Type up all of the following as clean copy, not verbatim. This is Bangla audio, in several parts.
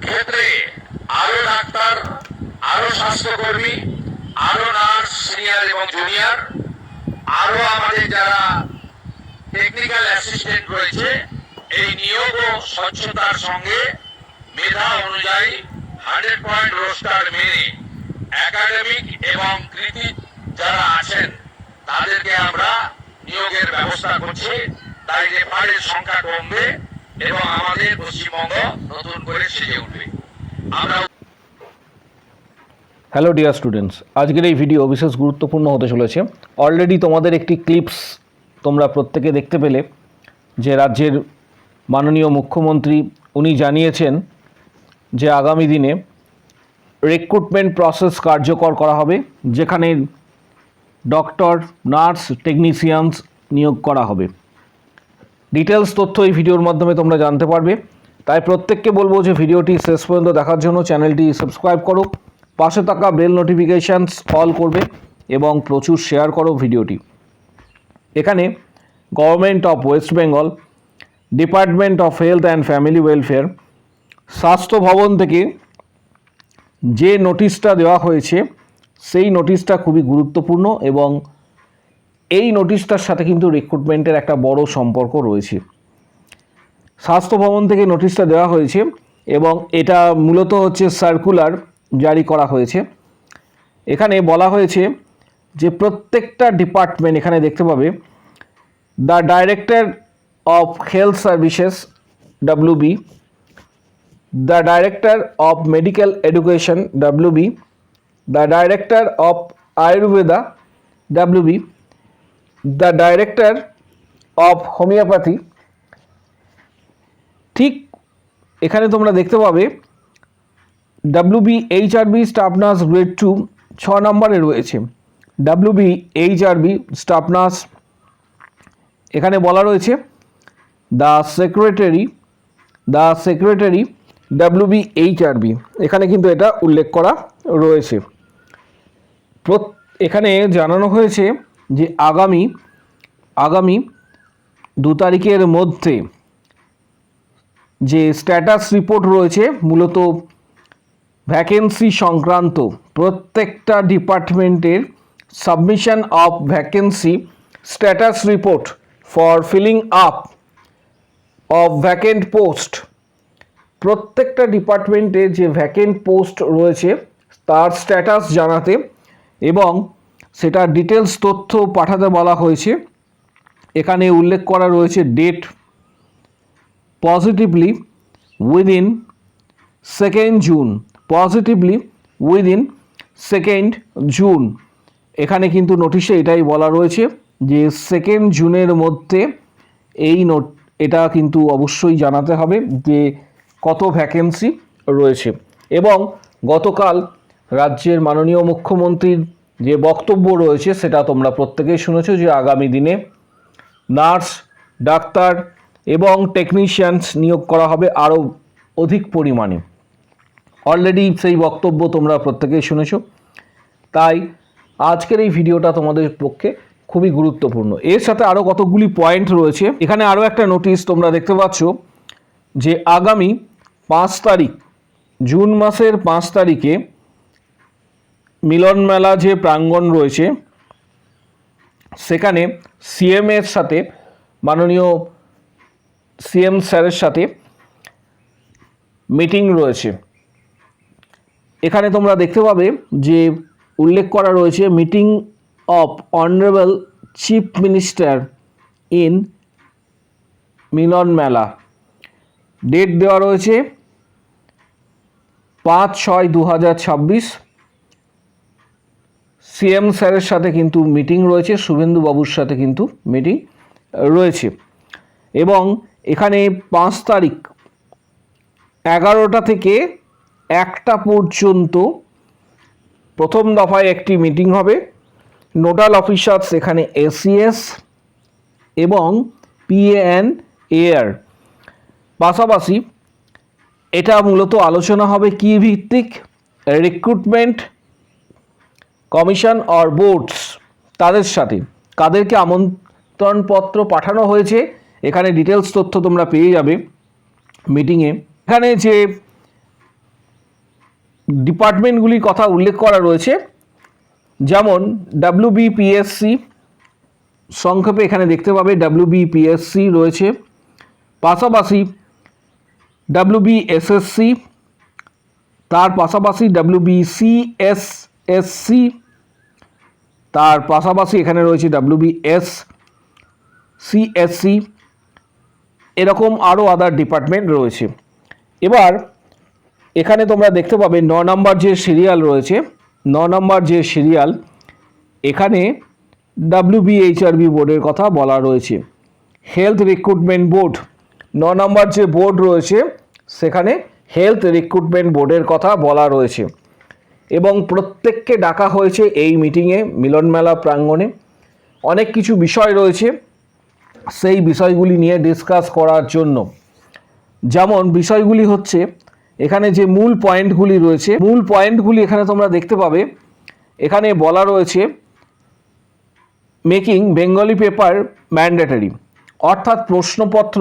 ক্ষেত্রে আরো ডাক্তার, আরো স্বাস্থ্যকর্মী, আরো নার্স, সিনিয়র এবং জুনিয়র, আরো আমাদের যারা টেকনিক্যাল অ্যাসিস্ট্যান্ট রয়েছে, এই নিয়োগও স্বচ্ছতার সঙ্গে মেধা অনুযায়ী 100 পয়েন্ট রোস্টার মেনে একাডেমিক এবং কৃতি যারা আছেন তাদেরকে আমরা নিয়োগের ব্যবস্থা করছি। তাই রেফারের সংখ্যা কমবে এবং আমাদের পশ্চিমবঙ্গ নতুন করে সেজে উঠবে। আমরা হ্যালো ডিয়ার স্টুডেন্টস, আজকের এই ভিডিও বিশেষ গুরুত্বপূর্ণ হতে চলেছে। অলরেডি তোমাদের একটি ক্লিপস তোমরা প্রত্যেকে দেখতে পেলে যে রাজ্যের মাননীয় মুখ্যমন্ত্রী উনি জানিয়েছেন যে আগামী দিনে রিক্রুটমেন্ট প্রসেস কার্যকর করা হবে, যেখানে ডক্টর, নার্স, টেকনিশিয়ানস নিয়োগ করা হবে। ডিটেলস তথ্য এই ভিডিওর মাধ্যমে তোমরা জানতে পারবে। তাই প্রত্যেককে বলবো যে ভিডিওটি শেষ পর্যন্ত দেখার জন্য চ্যানেলটি সাবস্ক্রাইব করো, পাশে থাকা বেল নোটিফিকেশানস অল করবে এবং প্রচুর শেয়ার করো ভিডিওটি। এখানে government of West Bengal, department of health and family welfare, স্বাস্থ্য ভবন থেকে যে নোটিশটা দেওয়া হয়েছে সেই নোটিশটা খুবই গুরুত্বপূর্ণ এবং এই নোটিশটার সাথে কিন্তু রিক্রুটমেন্টের একটা বড় সম্পর্ক রয়েছে। স্বাস্থ্য ভবন থেকে নোটিশটা দেওয়া হয়েছে এবং এটা মূলত হচ্ছে সার্কুলার জারি করা হয়েছে। এখানে বলা হয়েছে যে প্রত্যেকটা ডিপার্টমেন্ট, এখানে দেখতে পাবে the director of health services WB, the director of medical education WB, the director of Ayurveda WB, the director of homeopathy. ঠিক এখানে তোমরা দেখতে পাবে WB HRB staff nurse grade 2 6 নম্বরে রয়েছে। WB HRB স্টাফ নার্স, এখানে বলা রয়েছে দ্য সেক্রেটারি WB HRB, এখানে কিন্তু এটা উল্লেখ করা রয়েছে। এখানে জানানো হয়েছে যে আগামী 2 তারিখের মধ্যে যে স্ট্যাটাস রিপোর্ট রয়েছে মূলত ভ্যাকেন্সি সংক্রান্ত, প্রত্যেকটা ডিপার্টমেন্টের submission of vacancy status report for filling up of vacant post, প্রত্যেকটা ডিপার্টমেন্টে যে ভ্যাকেন্ট পোস্ট রয়েছে তার স্ট্যাটাস জানাতে এবং সেটা ডিটেলস তথ্য পাঠাতে বলা হয়েছে। এখানে উল্লেখ করা রয়েছে date positively within 2nd June, positively within 2nd June. এখানে কিন্তু নোটিশে এটাই বলা রয়েছে যে 2nd জুনের মধ্যে এটা কিন্তু অবশ্যই জানাতে হবে যে কত ভ্যাকেন্সি রয়েছে। এবং গতকাল রাজ্যের মাননীয় মুখ্যমন্ত্রীর যে বক্তব্য রয়েছে সেটা তোমরা প্রত্যেকেই শুনেছো যে আগামী দিনে নার্স, ডাক্তার এবং টেকনিশিয়ানস নিয়োগ করা হবে আরও অধিক পরিমাণে। অলরেডি সেই বক্তব্য তোমরা প্রত্যেকেই শুনেছো। তাই আজকের এই ভিডিওটা তোমাদের পক্ষে খুবই গুরুত্বপূর্ণ। এর সাথে আরও কতগুলি পয়েন্ট রয়েছে। এখানে আরও একটা নোটিশ তোমরা দেখতে পাচ্ছ যে আগামী 5 তারিখ, জুন মাসের 5 তারিখে মিলন মেলা যে প্রাঙ্গণ রয়েছে সেখানে CM এর সাথে, মাননীয় CM স্যারের সাথে মিটিং রয়েছে। এখানে তোমরা দেখতে পাবে যে উল্লেখ করা রয়েছে meeting of honourable chief minister in Milan Mela. Date দেওয়া রয়েছে 5/6/2026। CM স্যারের সাথে কিন্তু মিটিং রয়েছে, শুভেন্দু বাবুর সাথে কিন্তু মিটিং রয়েছে। এবং এখানে 5 তারিখ 11টা থেকে 1টা পর্যন্ত প্রথম দফায় একটি মিটিং হবে। নোডাল অফিসার্স এখানে ACS এবং PAN-AR। পাশাপাশি এটা মূলত আলোচনা হবে কি ভিত্তিক, রিক্রুটমেন্ট কমিশন অর বোর্ডস, তাদের সাথে কাদেরকে আমন্ত্রণপত্র পাঠানো হয়েছে এখানে ডিটেলস তথ্য তোমরা পেয়ে যাবে মিটিংয়ে। এখানে যে ডিপার্টমেন্টগুলির কথা উল্লেখ করা রয়েছে, যেমন WBPSC, সংক্ষেপে এখানে দেখতে পাবে WBPSC রয়েছে, পাশাপাশি WBSSC, তার পাশাপাশি WBCSSC, তার পাশাপাশি এখানে রয়েছে WBSCSC, এরকম আরও আদার ডিপার্টমেন্ট রয়েছে। এবার এখানে তোমরা দেখতে পাবে 9 নম্বর যে সিরিয়াল রয়েছে, 9 নম্বর যে সিরিয়াল, এখানে WBHRB বোর্ডের কথা বলা রয়েছে, হেলথ রিক্রুটমেন্ট বোর্ড। 9 নম্বর যে বোর্ড রয়েছে সেখানে হেলথ রিক্রুটমেন্ট বোর্ডের কথা বলা রয়েছে এবং প্রত্যেককে ডাকা হয়েছে এই মিটিংয়ে, মিলনমেলা প্রাঙ্গণে। অনেক কিছু বিষয় রয়েছে সেই বিষয়গুলি নিয়ে ডিসকাস করার জন্য। যেমন বিষয়গুলি হচ্ছে, এখানে যে মূল পয়েন্টগুলি রয়েছে, মূল পয়েন্টগুলি এখানে তোমরা দেখতে পাবে। এখানে বলা রয়েছে মেকিং বেঙ্গলি পেপার ম্যান্ডেটরি, অর্থাৎ প্রশ্নপত্র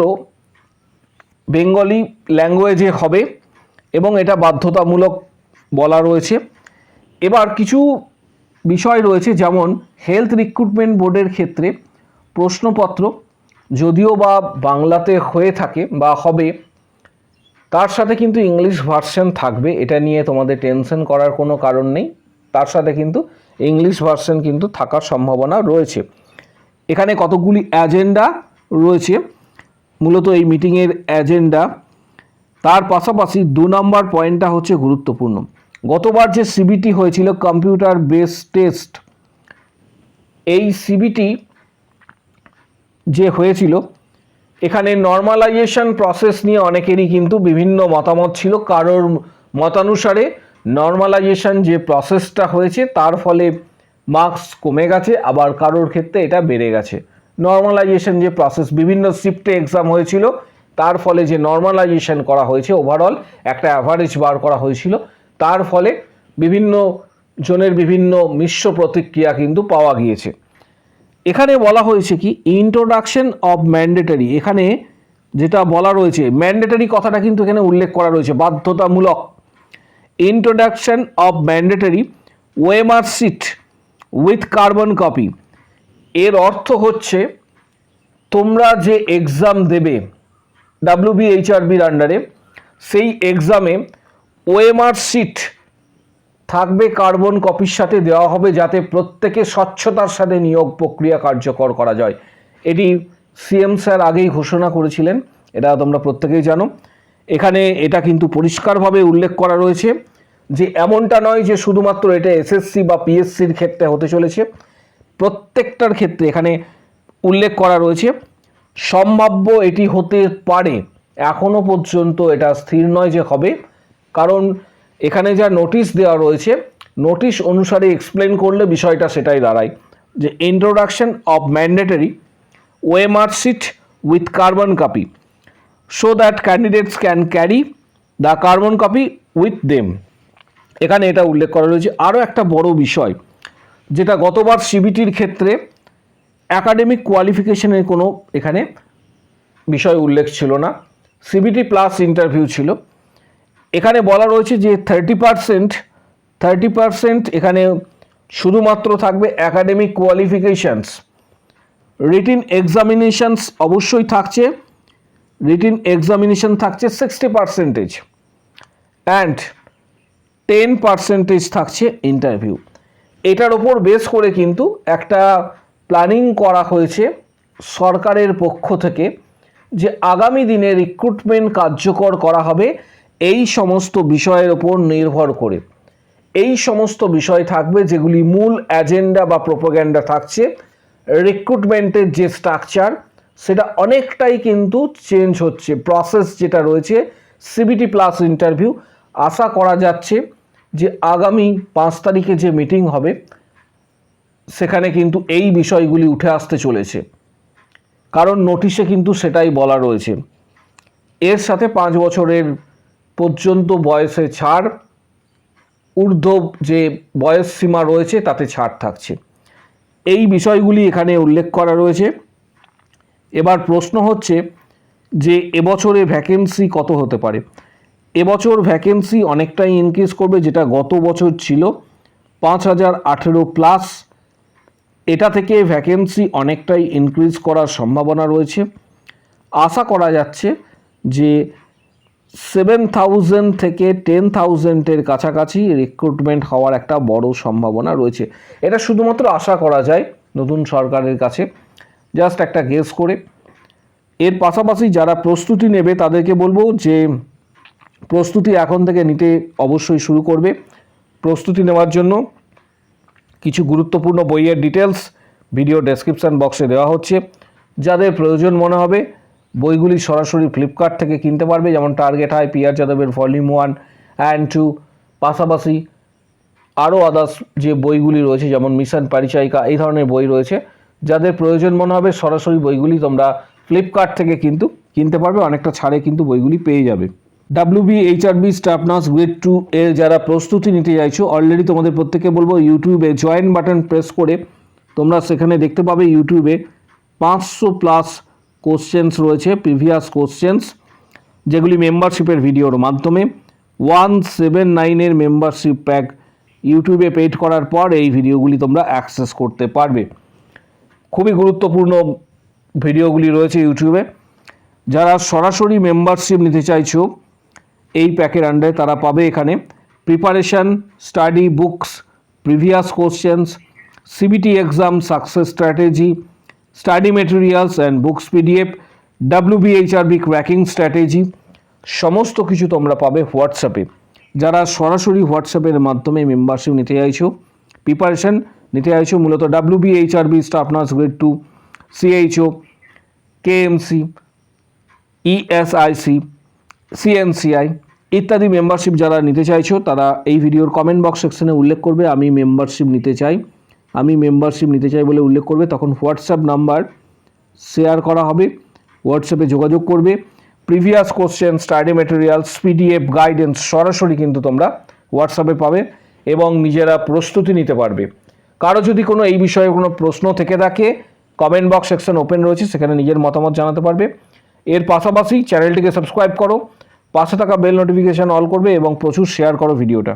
বেঙ্গলি ল্যাঙ্গুয়েজে হবে এবং এটা বাধ্যতামূলক বলা রয়েছে। এবার কিছু বিষয় রয়েছে, যেমন হেলথ রিক্রুটমেন্ট বোর্ডের ক্ষেত্রে প্রশ্নপত্র যদিও বা বাংলাতে হয়ে থাকে বা হবে, তার সাথে কিন্তু ইংলিশ ভার্সন থাকবে, এটা নিয়ে তোমাদের টেনশন করার কোনো কারণ নেই। তার সাথে কিন্তু ইংলিশ ভার্সন কিন্তু থাকার সম্ভাবনা রয়েছে। এখানে কতগুলি এজেন্ডা রয়েছে, মূলত এই মিটিংয়ের এজেন্ডা। তার পাশাপাশি 2 নম্বর পয়েন্টটা হচ্ছে গুরুত্বপূর্ণ। গতবার যে সিবিটি হয়েছিল, কম্পিউটার বেস টেস্ট, এই সিবিটি যে হয়েছিল, এখানে নর্মালাইজেশন প্রসেস নিয়ে অনেকেরই কিন্তু বিভিন্ন মতামত ছিল। কারোর মতানুসারে নর্মালাইজেশন যে প্রসেসটা হয়েছে তার ফলে মার্কস কমে গেছে, আবার কারোর ক্ষেত্রে এটা বেড়ে গেছে। নর্মালাইজেশন যে প্রসেস, বিভিন্ন শিফটে এক্সাম হয়েছিল, তার ফলে যে নর্মালাইজেশন করা হয়েছে, ওভারঅল একটা অ্যাভারেজ বার করা হয়েছিল, তার ফলে বিভিন্ন জনের বিভিন্ন মিশ্র প্রতিক্রিয়া কিন্তু পাওয়া গিয়েছে। এখানে বলা হয়েছে কি, ইন্ট্রোডাকশন অফ ম্যান্ডেটরি, এখানে যেটা বলা রয়েছে, ম্যান্ডেটরি কথাটা কিন্তু এখানে উল্লেখ করা রয়েছে, বাধ্যতামূলক। Introduction of mandatory OMR sheet with carbon copy, এর অর্থ হচ্ছে তোমরা যে এক্সাম দেবে WBHRBর আন্ডারে, সেই এক্সামে ওএমআর শিট থাকবে, কার্বন কপির সাথে দেওয়া হবে, যাতে প্রত্যেকে স্বচ্ছতার সাথে নিয়োগ প্রক্রিয়া কার্যকর করা যায়। এটি CM স্যার আগেই ঘোষণা করেছিলেন, এটা তোমরা প্রত্যেকেই জানো। এখানে এটা কিন্তু পরিষ্কারভাবে উল্লেখ করা রয়েছে যে এমনটা নয় যে শুধুমাত্র এটা SSC বা PSCর ক্ষেত্রে হতে চলেছে, প্রত্যেকটার ক্ষেত্রে এখানে উল্লেখ করা রয়েছে। সম্ভাব্য এটি হতে পারে, এখনো পর্যন্ত এটা স্থির নয় যে হবে, কারণ এখানে যা নোটিশ দেওয়া রয়েছে, নোটিশ অনুসারে এক্সপ্লেন করলে বিষয়টা সেটাই দাঁড়ায় যে introduction of mandatory OMR sheet with carbon copy so that candidates can carry the carbon copy with them, এখানে এটা উল্লেখ করা রয়েছে। আরও একটা বড় বিষয়, যেটা গতবার সিবিটির ক্ষেত্রে অ্যাকাডেমিক কোয়ালিফিকেশনের কোনো এখানে বিষয় উল্লেখ ছিল না, সিবিটি প্লাস ইন্টারভিউ ছিল। এখানে বলা রয়েছে যে 30% এখানে শুধুমাত্র থাকবে অ্যাকাডেমিক কোয়ালিফিকেশানস, রিটিন এক্সামিনেশনস অবশ্যই থাকছে, রিটিন এক্সামিনেশন থাকছে 60% অ্যান্ড 10% থাকছে ইন্টারভিউ। এটার ওপর বেস করে কিন্তু একটা প্ল্যানিং করা হয়েছে সরকারের পক্ষ থেকে যে আগামী দিনে রিক্রুটমেন্ট কার্যকর করা হবে এই সমস্ত বিষয়ের ওপর নির্ভর করে। এই সমস্ত বিষয় থাকবে যেগুলি মূল এজেন্ডা বা প্রোপাগ্যান্ডা থাকছে। রিক্রুটমেন্টের যে স্ট্রাকচার সেটা অনেকটাই কিন্তু চেঞ্জ হচ্ছে, প্রসেস যেটা রয়েছে সিবিটি প্লাস ইন্টারভিউ। আশা করা যাচ্ছে যে আগামী 5 তারিখে যে মিটিং হবে সেখানে কিন্তু এই বিষয়গুলি উঠে আসতে চলেছে, কারণ নোটিশে কিন্তু সেটাই বলা রয়েছে। এর সাথে 5 বছরের পর্যন্ত বয়সে ছাড়, ঊর্ধ্ব যে বয়স সীমা রয়েছে তাতে ছাড় থাকছে। এই বিষয়গুলি এখানে উল্লেখ করা রয়েছে। এবার প্রশ্ন হচ্ছে যে এবছরে ভ্যাকেন্সি কত হতে পারে। এবছর ভ্যাকেন্সি অনেকটাই ইনক্রিজ করবে, যেটা গত বছর ছিল 5018 প্লাস, এটা থেকে ভ্যাকেন্সি অনেকটাই ইনক্রিজ করার সম্ভাবনা রয়েছে। আশা করা যাচ্ছে যে 7000 থেকে 10,000-এর কাছাকাছি রিক্রুটমেন্ট হওয়ার একটা বড় সম্ভাবনা রয়েছে। এটা শুধুমাত্র আশা করা যায় নতুন সরকারের কাছে, জাস্ট একটা গেস করে। এর পাশাপাশি যারা প্রস্তুতি নেবে তাদেরকে বলবো যে প্রস্তুতি এখন থেকে নিতে অবশ্যই শুরু করবে। প্রস্তুতি নেওয়ার জন্য কিছু গুরুত্বপূর্ণ বইয়ের ডিটেলস ভিডিও ডেসক্রিপশান বক্সে দেওয়া হচ্ছে। যাদের প্রয়োজন মনে হবে বইগুলি সরাসরি ফ্লিপকার্ট থেকে কিনতে পারবে, যেমন টার্গেট হাই, পিআর যাদবের ভলিউম 1 অ্যান্ড 2, পাশাপাশি আরও আদার্স যে বইগুলি রয়েছে যেমন মিশন পরিচায়িকা, এই ধরনের বই রয়েছে। যাদের প্রয়োজন মনে হবে সরাসরি বইগুলি তোমরা ফ্লিপকার্ট থেকে কিন্তু কিনতে পারবে, অনেকটা ছাড়ে কিন্তু বইগুলি পেয়ে যাবে। WBHRB স্টাফ নার্স গ্রেড 2 এর যারা প্রস্তুতি নিতে চাইছো, অলরেডি তোমাদের প্রত্যেককে বলবো ইউটিউবে জয়েন বাটন প্রেস করে তোমরা সেখানে দেখতে পাবে ইউটিউবে 500+ কোশ্চেন্স রয়েছে, প্রিভিয়াস কোশ্চেন্স, যেগুলি মেম্বারশিপের ভিডিওর মাধ্যমে 179-এর মেম্বারশিপ প্যাক ইউটিউবে পেড করার পর এই ভিডিওগুলি তোমরা অ্যাক্সেস করতে পারবে। খুবই গুরুত্বপূর্ণ ভিডিওগুলি রয়েছে ইউটিউবে। যারা সরাসরি মেম্বারশিপ নিতে চাইছো এই প্যাকের আন্ডারে, তারা পাবে এখানে preparation, study books, previous questions, CBT exam success strategy, study materials and books PDF, WBHRB cracking strategy, সমস্ত কিছু তোমরা পাবে হোয়াটসঅ্যাপে। যারা সরাসরি হোয়াটসঅ্যাপের মাধ্যমে মেম্বারশিপ নিতে চাইছো, প্রিপারেশন নিতে চাইছো মূলত WBHRB staff nurse grade 2, CHO, KMC, ESIC, CNCI ইত্যাদি মেম্বারশিপ যারা নিতে চাইছো তারা এই ভিডিওর কমেন্ট বক্স সেকশনে উল্লেখ করবে আমি মেম্বারশিপ নিতে চাই বলে উল্লেখ করবে। তখন হোয়াটসঅ্যাপ নাম্বার শেয়ার করা হবে, হোয়াটসঅ্যাপে যোগাযোগ করবে। Previous question, study materials, PDF guidance সরাসরি কিন্তু তোমরা হোয়াটসঅ্যাপে পাবে এবং নিজেরা প্রস্তুতি নিতে পারবে। কারো যদি কোনো এই বিষয়ে কোনো প্রশ্ন থেকে থাকে, কমেন্ট বক্স সেকশন ওপেন রয়েছে, সেখানে নিজের মতামত জানাতে পারবে। এর পাশাপাশি চ্যানেলটিকে সাবস্ক্রাইব করো, পাশে থাকা বেল নোটিফিকেশান অল করবে এবং প্রচুর শেয়ার করো ভিডিওটা।